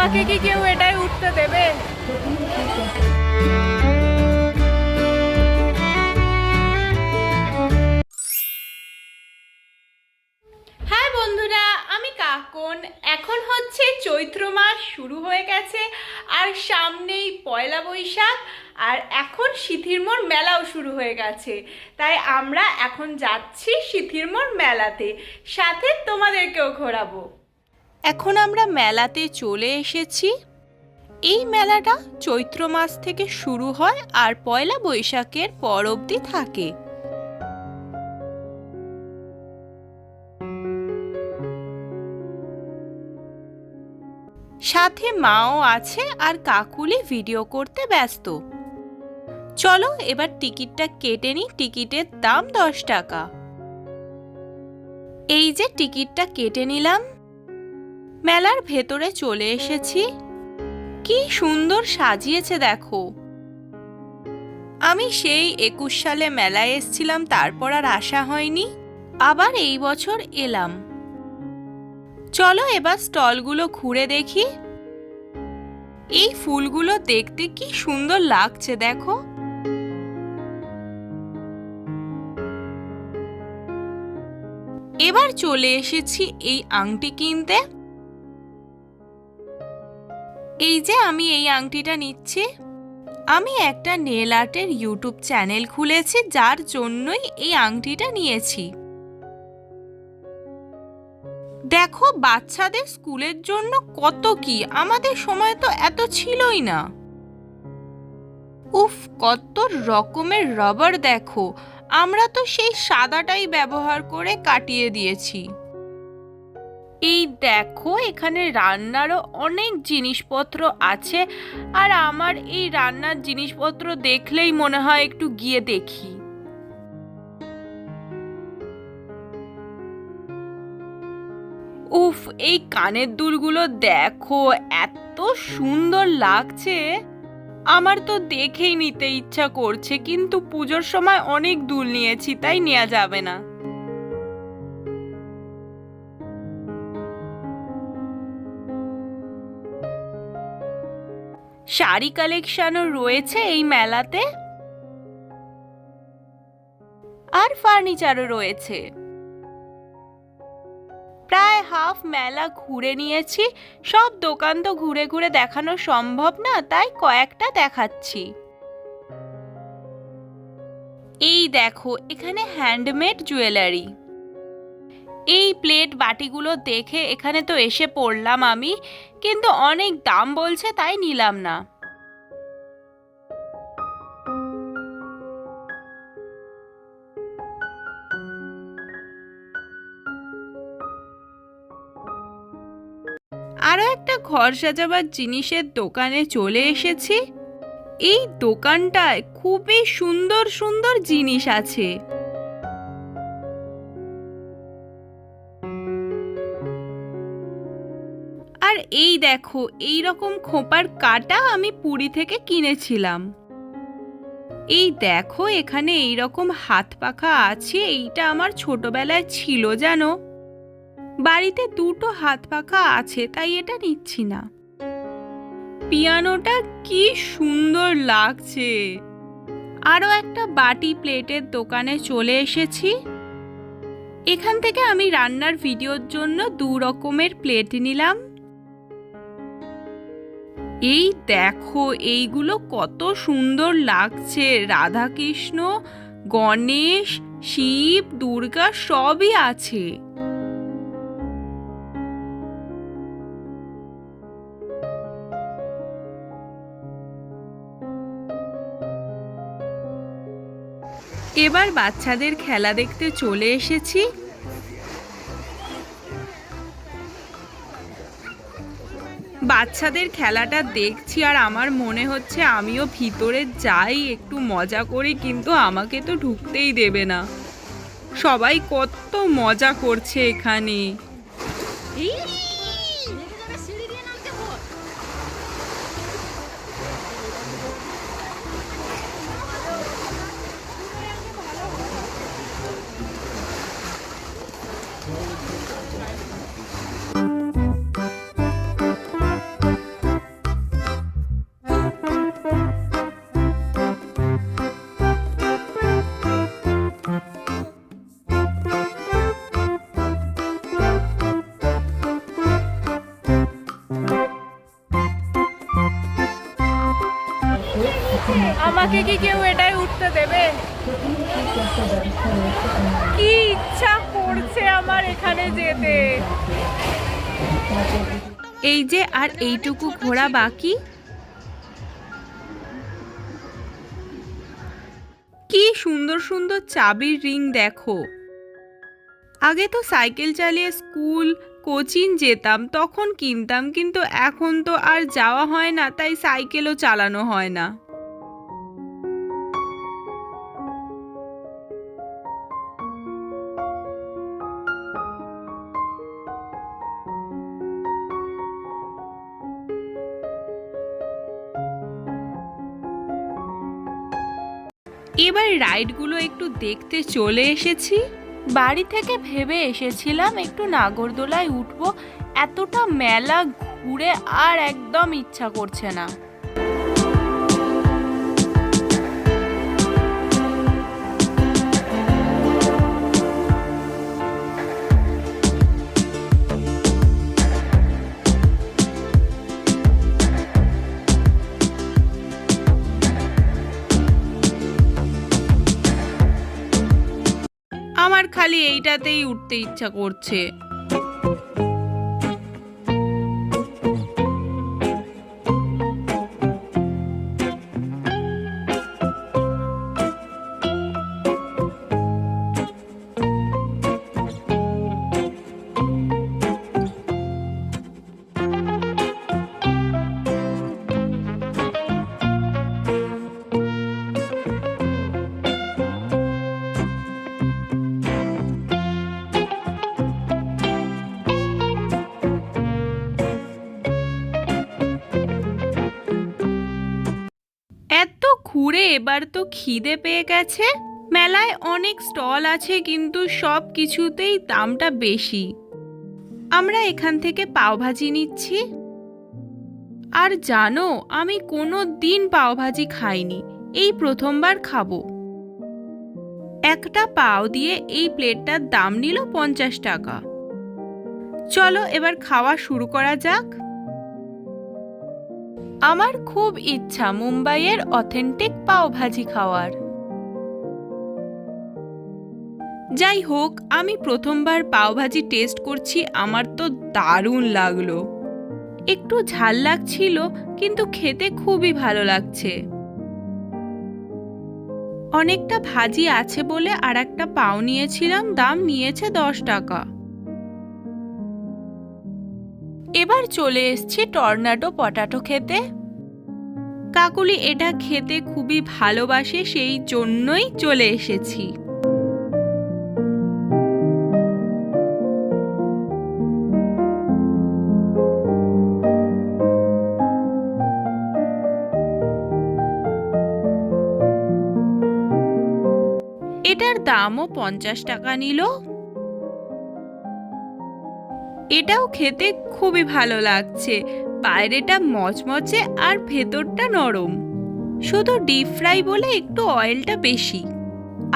আমাকে কি কেউ এটাই উঠতে দেবে? হ্যাঁ বন্ধুরা, আমি কাকন। এখন হচ্ছে চৈত্র মাস শুরু হয়ে গেছে, আর সামনেই পয়লা বৈশাখ, আর এখন সিথিরমোড় মেলাও শুরু হয়ে গেছে। তাই আমরা এখন যাচ্ছি সিথিরমোড় মেলাতে, সাথে তোমাদেরকেও ঘোরাবো। এখন আমরা মেলাতে চলে এসেছি। এই মেলাটা চৈত্র মাস থেকে শুরু হয় আর পয়লা বৈশাখের পর অবধি থাকে। সাথে মাও আছে, আর কাকুলি ভিডিও করতে ব্যস্ত। চলো এবার টিকিটটা কেটে নিই। টিকিটের দাম 10 টাকা। এই যে টিকিটটা কেটে নিলাম। মেলার ভেতরে চলে এসেছি। কি সুন্দর সাজিয়েছে দেখো। আমি সেই 21 সালে মেলায় এসেছিলাম, তারপর আর আসা হয়নি। আবার এই বছর এলাম। চলো এবার স্টলগুলো ঘুরে দেখি। এই ফুলগুলো দেখতে কি সুন্দর লাগছে দেখো। এবার চলে এসেছি এই আংটি কিনতে। এই যে আমি এই আংটিটা নিচ্ছি। আমি একটা নেল আর্টের ইউটিউব চ্যানেল খুলেছি, যার জন্যই এই আংটিটা নিয়েছি। দেখো বাচ্চাদের স্কুলের জন্য কত কি, আমাদের সময় তো এত ছিলই না। উফ, কত রকমের রবার দেখো। আমরা তো সেই সাদাটাই ব্যবহার করে কাটিয়ে দিয়েছি। এই দেখো এখানে রান্নারও অনেক জিনিসপত্র আছে, আর আমার এই রান্নার জিনিসপত্র দেখলেই মনে হয় একটু গিয়ে দেখি। উফ, এই কানের দুলগুলো দেখো, এত সুন্দর লাগছে। আমার তো দেখেই নিতে ইচ্ছা করছে, কিন্তু পুজোর সময় অনেক দুল নিয়েছি, তাই নেওয়া যাবে না। শাড়ি কালেকশনও রয়েছে এই মেলাতে, আর ফার্নিচারও রয়েছে। প্রায় হাফ মেলা ঘুরে নিয়েছি। সব দোকান তো ঘুরে ঘুরে দেখানো সম্ভব না, তাই কয়েকটা দেখাচ্ছি। এই দেখো এখানে হ্যান্ডমেড জুয়েলারি। এই প্লেট বাটিগুলো দেখে এখানে তো এসে পড়লাম আমি, কিন্তু অনেক দাম বলছে, তাই নিলাম না। আরো একটা ঘর সাজাবার জিনিসের দোকানে চলে এসেছি। এই দোকানটায় খুবই সুন্দর সুন্দর জিনিস আছে। আর এই দেখো এই রকম খোঁপার কাঁটা আমি পুরী থেকে কিনেছিলাম। এই দেখো এখানে এই রকম হাত পাখা আছে, এইটা আমার ছোটবেলায় ছিল জানো। বাড়িতে দুটো হাত পাখা আছে, তাই এটা নিচ্ছি না। পিয়ানোটা কি সুন্দর লাগছে। আরো একটা বাটি প্লেটের দোকানে চলে এসেছি। এখান থেকে আমি রান্নার ভিডিওর জন্য 2 রকমের প্লেট নিলাম। এই দেখো এইগুলো কত সুন্দর লাগছে। রাধাকৃষ্ণ, গণেশ, শিব, দুর্গা সবই আছে। এবার বাচ্চাদের খেলা দেখতে চলে এসেছি। বাচ্চাদের খেলাটা দেখছি, আর আমার মনে হচ্ছে আমিও ভিতরে যাই, একটু মজা করি, কিন্তু আমাকে তো ঢুকতেই দেবে না। সবাই কত মজা করছে এখানে। কি ইচ্ছা করছে আমার এখানে যেতে। এই যে আর এইটুকু ঘোরা বাকি। কি সুন্দর সুন্দর চাবির রিং দেখো। আগে তো সাইকেল চালিয়ে স্কুল কোচিং যেতাম, তখন কিনতাম, কিন্তু এখন তো আর যাওয়া হয় না, তাই সাইকেলও চালানো হয় না। এবার রাইডগুলো একটু দেখতে চলে এসেছি। বাড়ি থেকে ভেবে এসেছিলাম একটু নাগরদোলায় উঠবো, এতটা মেলা ঘুরে আর একদম ইচ্ছা করছে না। আমার খালি এইটাতেই উঠতে ইচ্ছা করছে। এত ঘুরে এবার তো খিদে পেয়ে গেছে। মেলায় অনেক স্টল আছে, কিন্তু সব কিছুতেই দামটা বেশি। আমরা এখান থেকে পাওভাজি নিচ্ছি। আর জানো, আমি কোনো দিন পাওভাজি খাইনি, এই প্রথমবার খাবো। একটা পাও দিয়ে এই প্লেটটার দাম নিল 50 টাকা। চলো এবার খাওয়া শুরু করা যাক। আমার খুব ইচ্ছা মুম্বাইয়ের অথেন্টিক পাওভাজি খাওয়ার। যাই হোক, আমি প্রথমবার পাওভাজি টেস্ট করছি, আমার তো দারুণ লাগলো। একটু ঝাল লাগছিল, কিন্তু খেতে খুবই ভালো লাগছে। অনেকটা ভাজি আছে বলে আর একটা পাও নিয়েছিলাম, দাম নিয়েছে 10 টাকা। এবার চলে এসেছি টর্নাডো পটাটো খেতে। কাকুলি এটা খেতে খুবই ভালোবাসে, সেই জন্যই চলে এসেছি। এটার দামও 50 টাকা নিল। এটাও খেতে খুবই ভালো লাগছে, বাইরেটা মচমচে আর ভেতরটা নরম। শুধু ডিপ ফ্রাই বলে একটু অয়েলটা বেশি।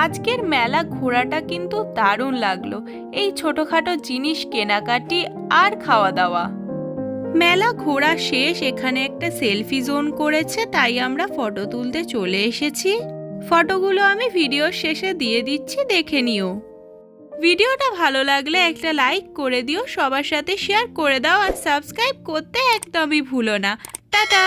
আজকের মেলা ঘোরাটা কিন্তু দারুণ লাগলো, এই ছোটখাটো জিনিস কেনাকাটি আর খাওয়া দাওয়া। মেলা ঘোরা শেষ, এখানে একটা সেলফি জোন করেছে, তাই আমরা ফটো তুলতে চলে এসেছি। ফটোগুলো আমি ভিডিওর শেষে দিয়ে দিচ্ছি, দেখে নিও। ভিডিওটা ভালো লাগলে একটা লাইক করে দিও, সবার সাথে শেয়ার করে দাও, আর সাবস্ক্রাইব করতে একদমই ভুলো না। টাটা।